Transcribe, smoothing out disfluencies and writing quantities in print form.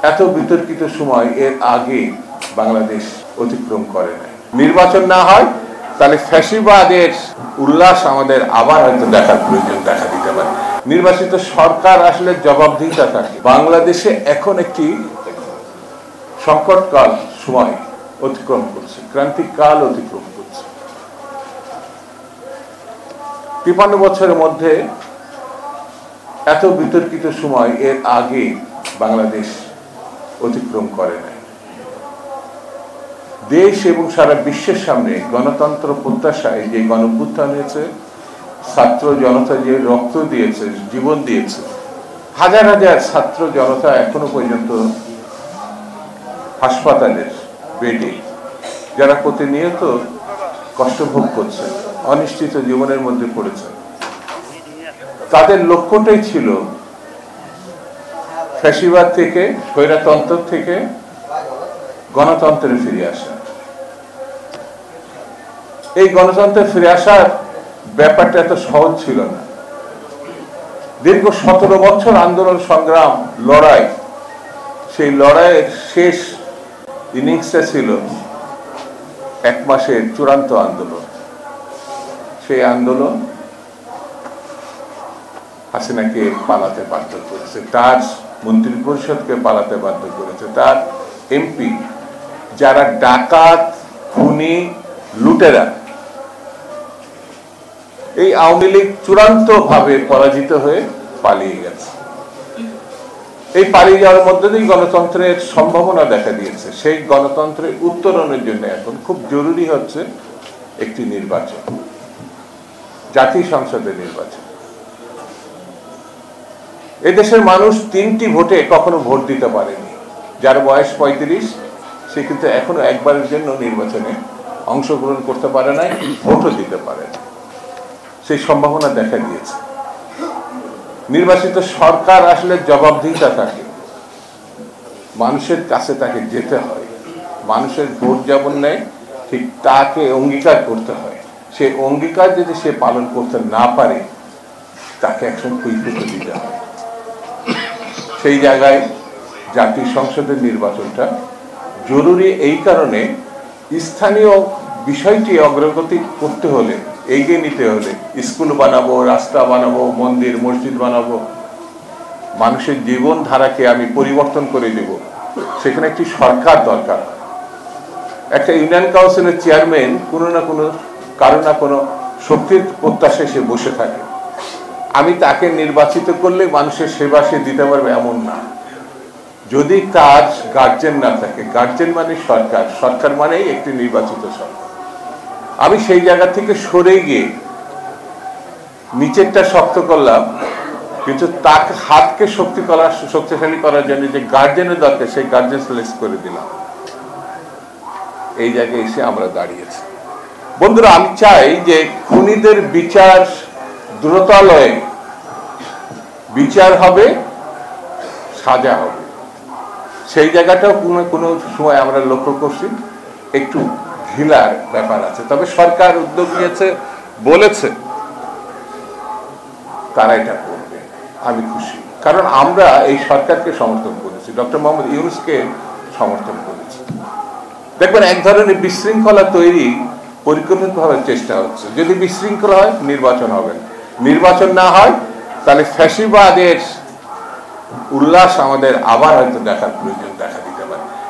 এত বিতর্কিত সময় এর আগে বাংলাদেশ অতিক্রম করে নাই। নির্বাচন না হয় তাহলে ফ্যাসিবাদের উল্লাস আমাদের আবার হয়তো দেখার প্রয়োজন দেখা দিতে পারে। নির্বাচিত সরকার আসলে জবাবদিহিতা থাকে। বাংলাদেশে এখন একটি সংকটকাল সময় অতিক্রম করছে, ক্রান্তিকাল অতিক্রম করছে। 53 বছরের মধ্যে এত বিতর্কিত সময় এর আগে বাংলাদেশ অতিক্রম করে নাই। দেশ এবং সারা বিশ্বের সামনে গণতন্ত্র প্রত্যাশায় যে গণঅভ্যুত্থান হয়েছে, ছাত্র জনতা যে রক্ত দিয়েছে, জীবন দিয়েছে, হাজার হাজার ছাত্র জনতা এখনো পর্যন্ত হাসপাতালের বেডে, যারা প্রতিনিয়ত কষ্ট ভোগ করছে, অনিশ্চিত জীবনের মধ্যে পড়েছে, তাদের লক্ষ্যটাই ছিল ফ্যাসিবাদ থেকে, স্বৈরতন্ত্র থেকে গণতন্ত্রে ফিরে আসা। এই গণতন্ত্রে ফিরে আসার ব্যাপারটা এত সহজ ছিল না। দীর্ঘ 17 বছর আন্দোলন, সংগ্রাম, লড়াই, সেই লড়াইয়ের শেষ ইনিংসটা ছিল 1 মাসের চূড়ান্ত আন্দোলন। সেই আন্দোলন হাসিনাকে পালাতে বাধ্য করেছে, তার মন্ত্রী পরিষদকে পালাতে বাধ্য করেছে, তার এমপি যারা ডাকাত, খুনি, লুটেরা, এই আওয়ামী লীগ চূড়ান্ত ভাবে পরাজিত হয়ে পালিয়ে গেছে। এই পালিয়ে যাওয়ার মধ্যে দিয়ে গণতন্ত্রের সম্ভাবনা দেখা দিয়েছে। সেই গণতন্ত্রের উত্তরণের জন্য এখন খুব জরুরি হচ্ছে একটি নির্বাচন, জাতীয় সংসদের নির্বাচন। এদেশের মানুষ 3টি ভোটে কখনো ভোট দিতে পারেনি। যার বয়স 35, সে কিন্তু এখনো একবারের জন্য নির্বাচনে অংশগ্রহণ করতে পারে নাই, ভোটও দিতে পারে না। সেই সম্ভাবনা দেখা দিয়েছে। নির্বাচিত সরকার আসলে জবাবদিহিতা থাকে, মানুষের কাছে তাকে যেতে হয়, মানুষের ভোট যেমন নেয় ঠিক তাকে অঙ্গীকার করতে হয়। সে অঙ্গীকার যদি সে পালন করতে না পারে, তাকে একজন কৈফিয়ত দিতে হয়। সেই জায়গায় জাতীয় সংসদের নির্বাচনটা জরুরি। এই কারণে স্থানীয় বিষয়টি অগ্রগতি করতে হলে, এগিয়ে নিতে হলে, স্কুল বানাবো, রাস্তা বানাবো, মন্দির মসজিদ বানাবো, মানুষের জীবন ধারাকে আমি পরিবর্তন করে দেব, সেখানে একটি সরকার দরকার। একটা ইউনিয়ন কাউন্সিলের চেয়ারম্যান কোনো না কোনো কারো না কোনো শক্তির প্রত্যাশায় সে বসে থাকে। আমি তাকে নির্বাচিত করলে মানুষের সেবা সে দিতে পারবে এমন না। যদি তার গার্জেন না থাকে, গার্জেন মানে সরকার, সরকার মানেই একটি নির্বাচিত সরকার। আমি সেই জায়গা থেকে সরে গিয়ে নিচেরটা শক্ত করলাম, কিন্তু তাকে হাতকে শক্তিশালী করার জন্য যে গার্জেনের দরকার, সেই গার্জেন সিলেক্ট করে দিলাম। এই জায়গায় এসে আমরা দাঁড়িয়েছি। বন্ধুরা, আমি চাই যে খুনিদের বিচার দ্রুতালয়ে বিচার হবে, সাজা হবে। সেই জায়গাটাও কোনো সময় আমরা লক্ষ্য করছি একটু ঢিলার ব্যাপার আছে। তবে সরকার উদ্যোগ নিয়েছে, বলেছে তারা এটা করবে, আমি খুশি। কারণ আমরা এই সরকারকে সমর্থন করেছি, ডক্টর মোহাম্মদ ইউনূসকে সমর্থন করেছি। দেখবেন এক ধরনের বিশৃঙ্খলা তৈরি পরিকল্পিতভাবে চেষ্টা হচ্ছে। যদি বিশৃঙ্খলা হয়, নির্বাচন হবে না। নির্বাচন না হয় তাহলে ফ্যাসিবাদের উল্লাস আমাদের আবার হয়তো দেখার প্রয়োজন দেখা দিচ্ছে।